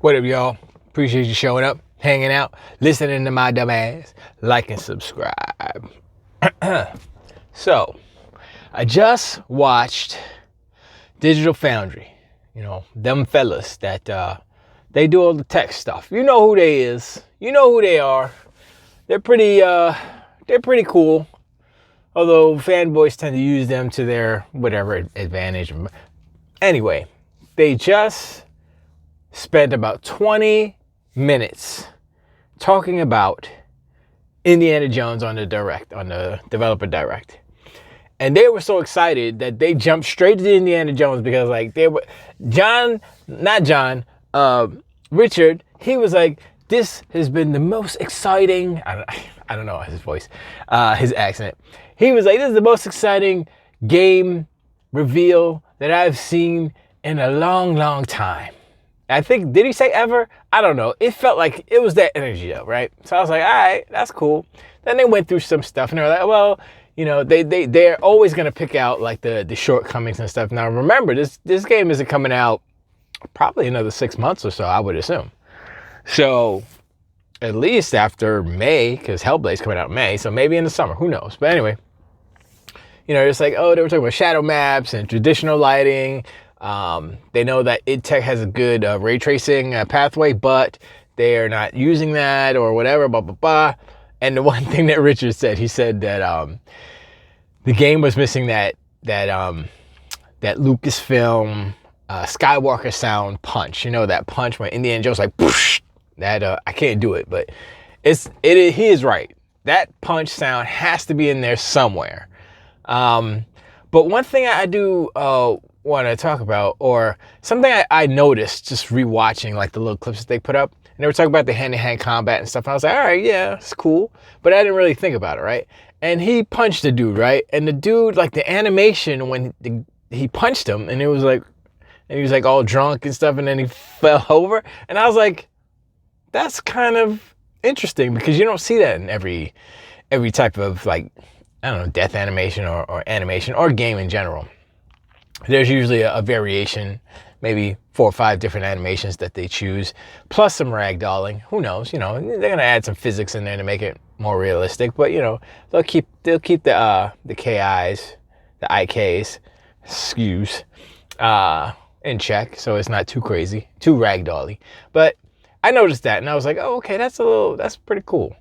What up, y'all? Appreciate you showing up, hanging out, listening to my dumb ass. Like and subscribe. So, I just watched Digital Foundry. You know, them fellas that they do all the tech stuff. You know who they is. You know who they are. They're pretty cool. Although fanboys tend to use them to their whatever advantage. Anyway, they just spent about 20 minutes talking about Indiana Jones on the developer direct. And they were so excited that they jumped straight to Indiana Jones because like they were Richard, he was like, this has been the most exciting, I don't know his voice, his accent. He was like, this is the most exciting game reveal that I've seen in a long, long time. I think, did he say ever? I don't know. It felt like it was that energy though, right? So I was like, all right, that's cool. Then they went through some stuff and they were like, well, you know, they're always going to pick out like the shortcomings and stuff. Now remember, this game isn't coming out probably another 6 months or so, I would assume. So at least after May, because Hellblade's coming out in May, so maybe in the summer, who knows? But anyway, you know, it's like, oh, they were talking about shadow maps and traditional lighting. They know that id Tech has a good ray tracing pathway, but they are not using that or whatever, blah, blah, blah. And the one thing that Richard said, he said that the game was missing that Lucasfilm Skywalker sound punch. You know, that punch when Indiana Jones like, poosh, that I can't do it, but he is right. That punch sound has to be in there somewhere. But one thing I do want to talk about, or something I noticed just rewatching like the little clips that they put up, and they were talking about the hand-to-hand combat and stuff. And I was like, all right, yeah, it's cool, but I didn't really think about it, right? And he punched the dude, right? And the dude, like the animation when he punched him, and it was like, and he was like all drunk and stuff, and then he fell over, and I was like, that's kind of interesting because you don't see that in every type of like, I don't know, death animation or animation or game in general. There's usually a variation, maybe 4 or 5 different animations that they choose, plus some ragdolling. Who knows? You know, they're gonna add some physics in there to make it more realistic. But you know, they'll keep the KIs, the IKs, skews, in check, so it's not too crazy, too ragdolly. But I noticed that, and I was like, oh, okay, that's pretty cool.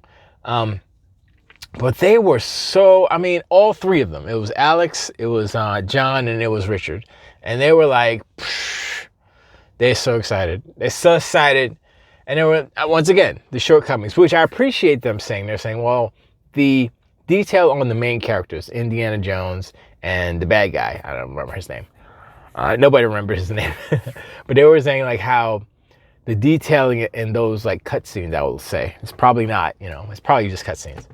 But they were so, I mean, all 3 of them. It was Alex, it was John, and it was Richard. And they were like, psh, they're so excited. They're so excited. And they were, once again, the shortcomings, which I appreciate them saying. They're saying, well, the detail on the main characters, Indiana Jones and the bad guy, I don't remember his name. Nobody remembers his name. But they were saying like how the detailing in those like cutscenes, I will say, it's probably not, you know, it's probably just cutscenes.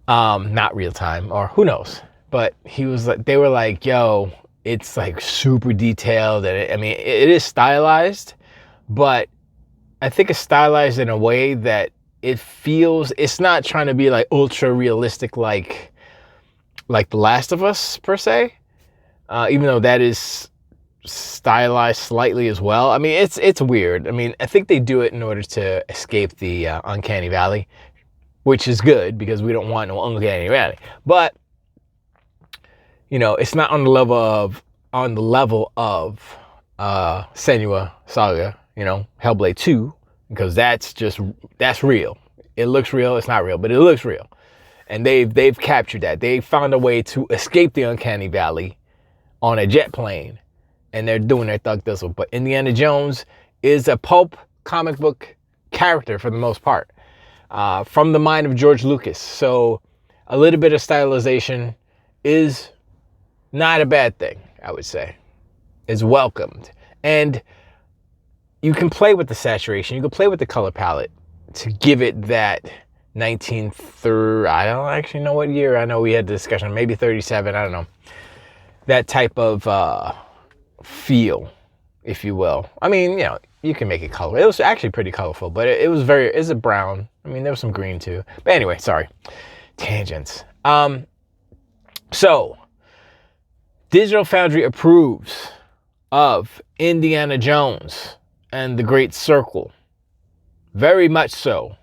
Not real time, or who knows. But he was like, they were like, yo, it's like super detailed, and it is stylized, but I think it's stylized in a way that it feels, it's not trying to be like ultra realistic like The Last of Us per se, even though that is stylized slightly as well. I mean, it's weird. I mean, I think they do it in order to escape the uncanny valley, which is good because we don't want no uncanny valley. But you know, it's not on the level of Senua Saga, you know, Hellblade 2, because that's real. It looks real. It's not real, but it looks real, and they've captured that. They found a way to escape the uncanny valley on a jet plane, and they're doing their thug thistle. But Indiana Jones is a pulp comic book character for the most part. From the mind of George Lucas. So a little bit of stylization is not a bad thing, I would say. It's welcomed. And you can play with the saturation. You can play with the color palette to give it that 1930, I don't actually know what year. I know we had the discussion, maybe 37, I don't know. That type of feel, if you will. I mean, you know, you can make it color. It was actually pretty colorful, but it's a brown. I mean, there was some green too. But anyway, sorry. Tangents. So, Digital Foundry approves of Indiana Jones and the Great Circle. Very much so.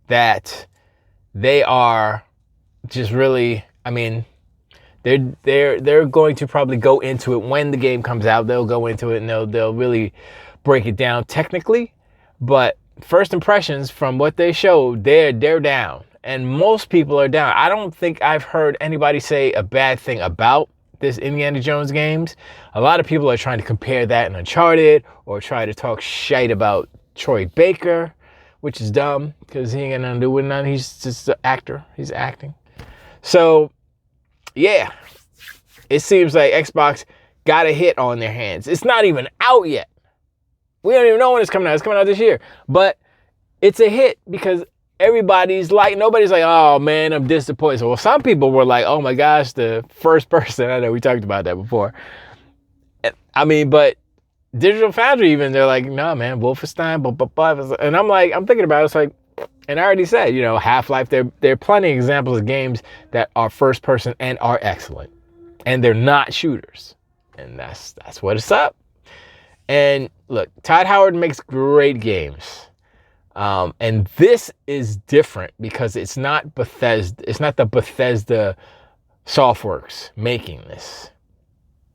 That they are just really, I mean, they're going to probably go into it when the game comes out. They'll go into it and they'll really break it down technically. But first impressions from what they showed, they're down. And most people are down. I don't think I've heard anybody say a bad thing about this Indiana Jones games. A lot of people are trying to compare that and Uncharted, or try to talk shite about Troy Baker, which is dumb because he ain't got nothing to do with nothing. He's just an actor. He's acting. So, yeah, it seems like Xbox got a hit on their hands. It's not even out yet. We don't even know when it's coming out. It's coming out this year. But it's a hit because nobody's like, oh man, I'm disappointed. So, well, some people were like, oh my gosh, the first person. I know we talked about that before. I mean, but Digital Foundry even, they're like, nah, man, Wolfenstein, blah, blah, blah. And I'm thinking about it, it's like, and I already said, Half-Life, there are plenty of examples of games that are first person and are excellent. And they're not shooters. And that's what it's up. And look, Todd Howard makes great games. And this is different because it's not Bethesda, it's not the Bethesda Softworks making this.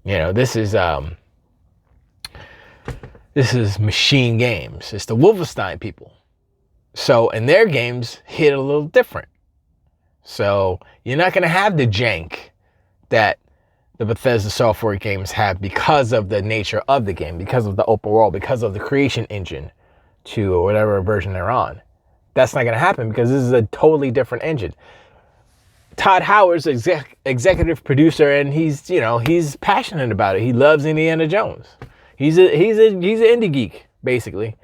This is Machine Games. It's the Wolfenstein people. So, and their games hit a little different. So, you're not going to have the jank that the Bethesda software games have because of the nature of the game, because of the open world, because of the creation engine to whatever version they're on. That's not going to happen because this is a totally different engine. Todd Howard's executive producer, and he's passionate about it. He loves Indiana Jones. He's an indie geek, basically.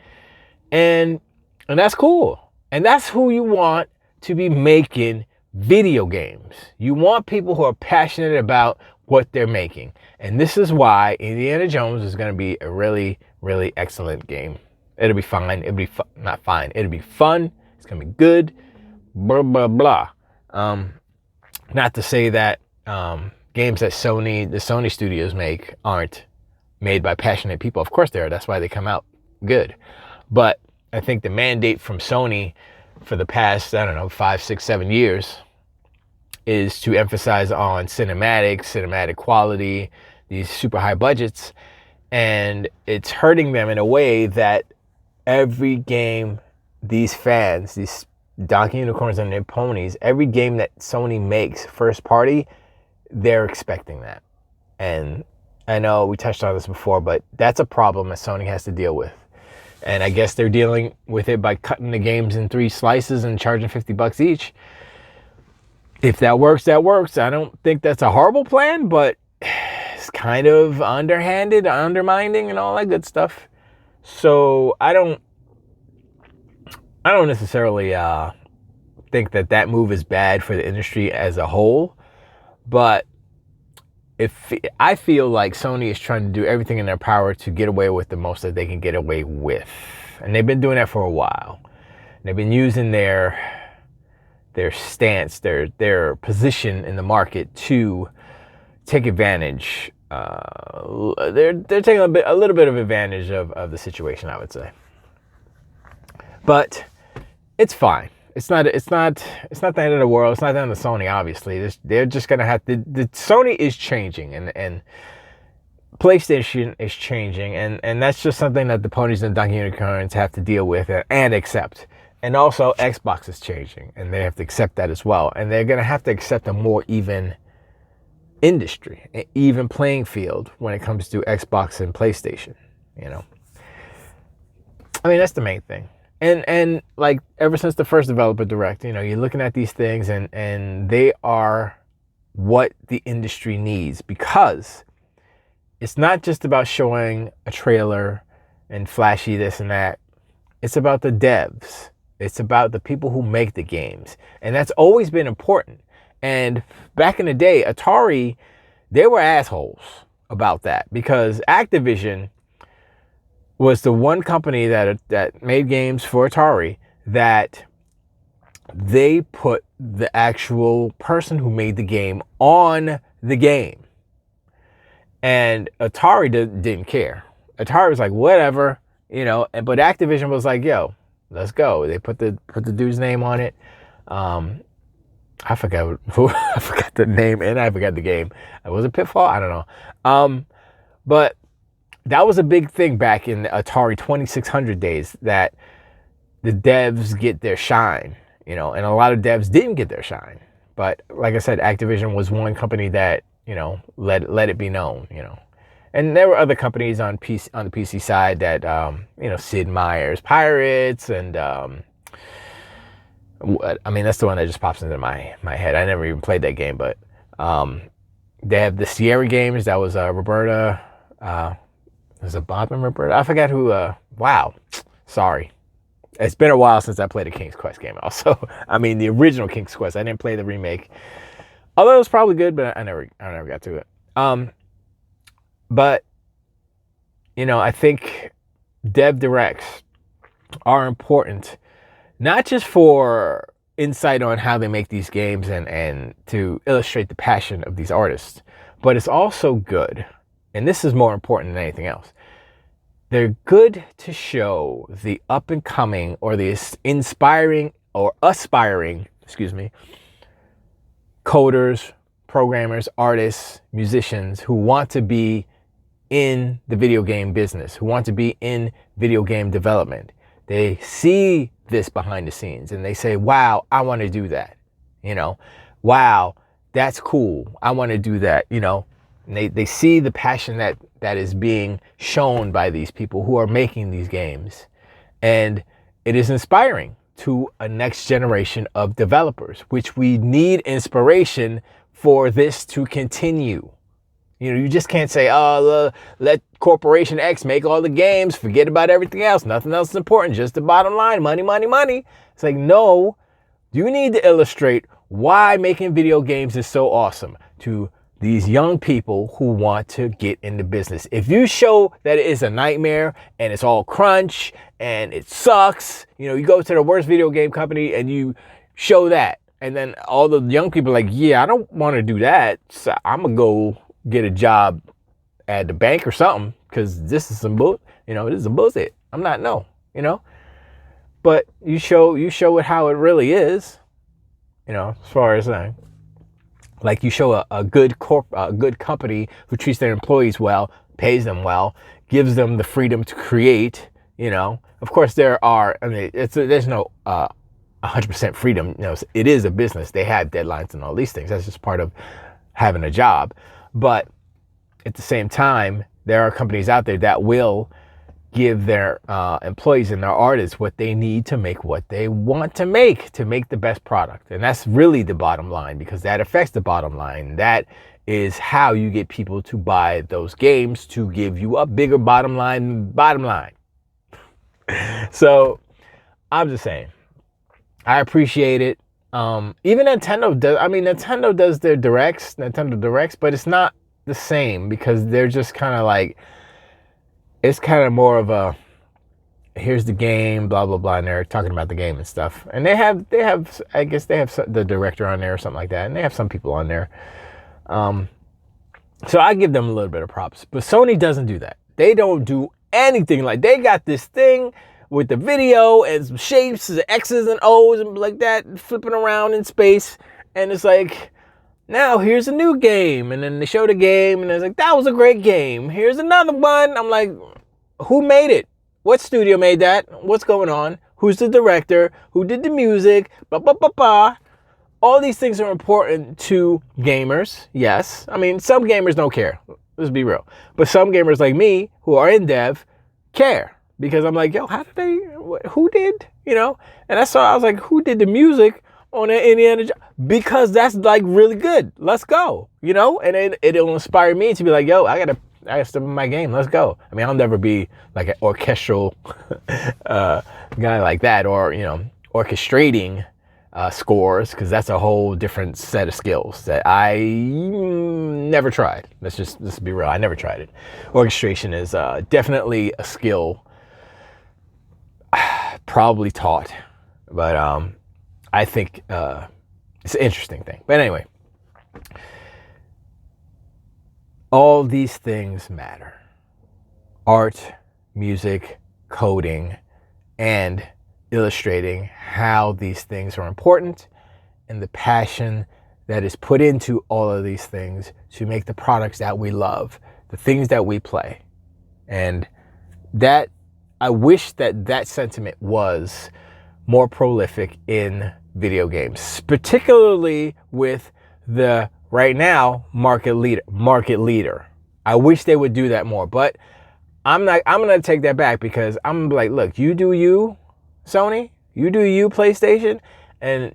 And that's cool. And that's who you want to be making video games. You want people who are passionate about what they're making. And this is why Indiana Jones is going to be a really, really excellent game. It'll be fine. It'll be not fine. It'll be fun. It's going to be good. Blah, blah, blah. Not to say that games that the Sony studios make aren't made by passionate people. Of course they are. That's why they come out good. But I think the mandate from Sony for the past, 5, 6, 7 years is to emphasize on cinematic quality, these super high budgets. And it's hurting them in a way that every game, these fans, these donkey unicorns and their ponies, every game that Sony makes first party, they're expecting that. And I know we touched on this before, but that's a problem that Sony has to deal with. And I guess they're dealing with it by cutting the games in 3 slices and charging $50 each. If that works, that works. I don't think that's a horrible plan, but it's kind of underhanded, undermining, and all that good stuff. So I don't necessarily think that move is bad for the industry as a whole, but I feel like Sony is trying to do everything in their power to get away with the most that they can get away with. And they've been doing that for a while. They've been using their stance, their position in the market to take advantage. They're taking a little bit of advantage of the situation, I would say. But it's fine. It's not the end of the world. It's not the end of Sony, obviously. They're just going to have to... The Sony is changing, and PlayStation is changing, and that's just something that the ponies and donkey unicorns have to deal with and accept. And also, Xbox is changing, and they have to accept that as well. And they're going to have to accept a more even industry, an even playing field when it comes to Xbox and PlayStation, I mean, that's the main thing. And like ever since the first developer direct, you're looking at these things and they are what the industry needs, because it's not just about showing a trailer and flashy this and that. It's about the devs. It's about the people who make the games. And that's always been important. And back in the day, Atari, they were assholes about that, because Activision was the one company that made games for Atari that they put the actual person who made the game on the game. And Atari didn't care. Atari was like, whatever, But Activision was like, yo, let's go. They put the dude's name on it. I forgot I forgot the name and I forgot the game. Was it Pitfall? I don't know. But that was a big thing back in the Atari 2600 days, that the devs get their shine, and a lot of devs didn't get their shine. But like I said, Activision was one company that, let it be known, And there were other companies on the PC side that, Sid Meier's Pirates, and that's the one that just pops into my head. I never even played that game, but they have the Sierra games. That was Roberta. Was it Bob and Roberta? I forgot who. Wow, sorry. It's been a while since I played a King's Quest game. Also, the original King's Quest. I didn't play the remake, although it was probably good, but I never got to it. But I think dev directs are important, not just for insight on how they make these games and to illustrate the passion of these artists, but it's also good, and this is more important than anything else. They're good to show the up and coming or the inspiring or aspiring, coders, programmers, artists, musicians who want to be in the video game business, who want to be in video game development. They see this behind the scenes and they say, wow, I want to do that. Wow, that's cool. I want to do that. And they see the passion that is being shown by these people who are making these games. And it is inspiring to a next generation of developers, which we need inspiration for this to continue. You just can't say, oh, let Corporation X make all the games, forget about everything else. Nothing else is important, just the bottom line, money, money, money. It's like, no, you need to illustrate why making video games is so awesome to these young people who want to get into business. If you show that it is a nightmare and it's all crunch and it sucks, you go to the worst video game company and you show that. And then all the young people are like, yeah, I don't want to do that. So I'm going to go get a job at the bank or something, because this is some this is some bullshit. I'm not, but you show it how it really is, as far as like you show a good company who treats their employees well, pays them well, gives them the freedom to create. Of course there are. There's no 100% freedom. It is a business. They have deadlines and all these things. That's just part of having a job. But at the same time, there are companies out there that will give their employees and their artists what they need to make what they want to make the best product. And that's really the bottom line, because that affects the bottom line. That is how you get people to buy those games, to give you a bigger bottom line. So I'm just saying, I appreciate it. Even Nintendo does. Nintendo does their Nintendo Directs, but it's not the same, because they're just kind of like, it's kind of more of a, here's the game, blah, blah, blah, and they're talking about the game and stuff. And they have, I guess they have the director on there or something like that, and they have some people on there. So I give them a little bit of props. But Sony doesn't do that. They don't do anything. Like, they got this thing with the video and some shapes, the X's and O's and like that, flipping around in space. And it's like, now here's a new game. And then they show the game and it's like, that was a great game. Here's another one. I'm like, who made it? What studio made that? What's going on? Who's the director? Who did the music? Blah, blah, blah, blah. All these things are important to gamers. Yes. I mean, some gamers don't care. Let's be real. But some gamers like me who are in dev care. Because I'm like, yo, how did they, who did? You know? And I was like, who did the music on the Indiana Jones? Because that's like really good. Let's go. You know? And it'll inspire me to be like, yo, I gotta step in my game. Let's go. I mean, I'll never be like an orchestral guy like that, or, you know, orchestrating scores, because that's a whole different set of skills that I never tried. Let's be real. I never tried it. Orchestration is definitely a skill probably taught, but I think it's an interesting thing. But anyway, all these things matter. Art, music, coding and illustrating how these things are important and the passion that is put into all of these things to make the products that we love, the things that we play. And that, I wish that that sentiment was more prolific in video games, particularly with the right now market leader. I wish they would do that more, but I'm gonna take that back, because I'm like, look, you do you, Sony, you do you, PlayStation, and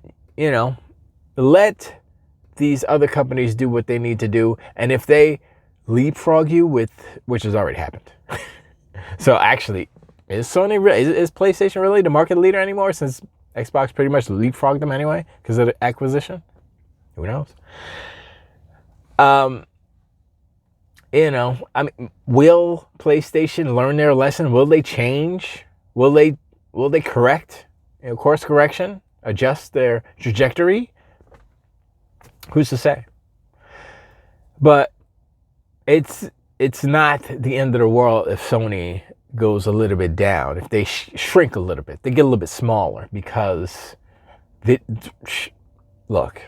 let these other companies do what they need to do. And if they leapfrog you with, which has already happened. So actually, is PlayStation really the market leader anymore, since Xbox pretty much leapfrogged them anyway because of the acquisition? Who knows? I mean, will PlayStation learn their lesson? Will they change? Will they correct, course correction, adjust their trajectory? Who's to say? But it's not the end of the world if Sony goes a little bit down, if they shrink a little bit, they get a little bit smaller, because look,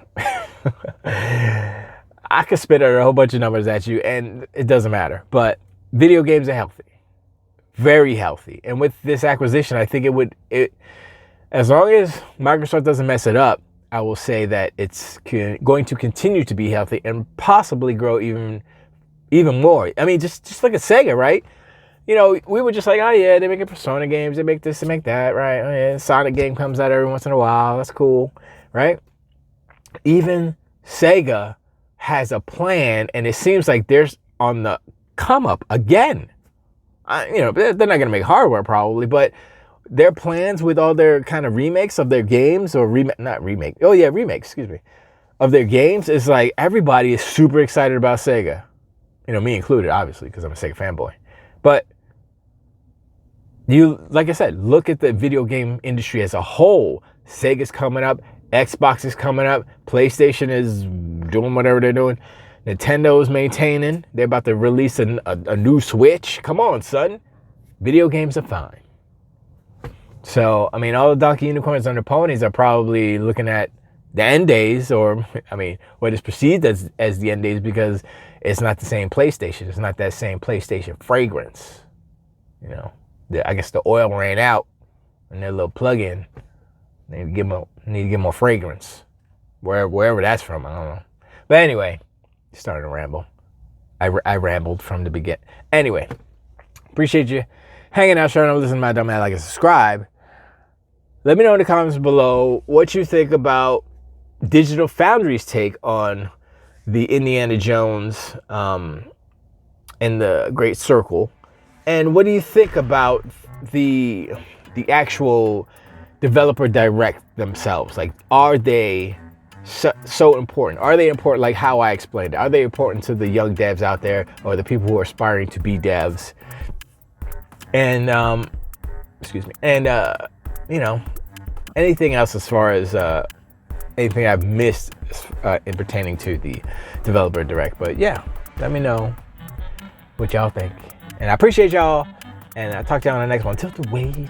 I could spit out a whole bunch of numbers at you and it doesn't matter, but video games are healthy, very healthy. And with this acquisition, I think as long as Microsoft doesn't mess it up, I will say that it's going to continue to be healthy and possibly grow even more. I mean, just look at Sega, right? We were just like, oh yeah, they make Persona games, they make this, they make that, right? Oh yeah, Sonic game comes out every once in a while, that's cool, right? Even Sega has a plan, and it seems like they're on the come up again. They're not gonna make hardware probably, but their plans with all their kind of remakes of their games, or remakes, excuse me, of their games, is like everybody is super excited about Sega. Me included, obviously, because I'm a Sega fanboy. But like I said, look at the video game industry as a whole. Sega's coming up, Xbox is coming up, PlayStation is doing whatever they're doing, Nintendo's maintaining, they're about to release a new Switch. Come on, son. Video games are fine. So, I mean, all the donkey unicorns on their ponies are probably looking at the end days, or, I mean, what is perceived as the end days, because it's not the same PlayStation. It's not that same PlayStation fragrance. I guess the oil ran out in their little plug-in. They need to get more fragrance. Wherever that's from, I don't know. But anyway, starting to ramble. I rambled from the beginning. Anyway, appreciate you hanging out, sharing, listening to my dumb ass, like and subscribe. Let me know in the comments below what you think about Digital Foundry's take on the Indiana Jones and the Great Circle, and what do you think about the actual developer direct themselves? Like, are they so important? Are they important like how I explained it? Are they important to the young devs out there, or the people who are aspiring to be devs? And anything else as far as anything I've missed in pertaining to the developer direct. But yeah, let me know what y'all think. And I appreciate y'all. And I'll talk to y'all on the next one. Till the way.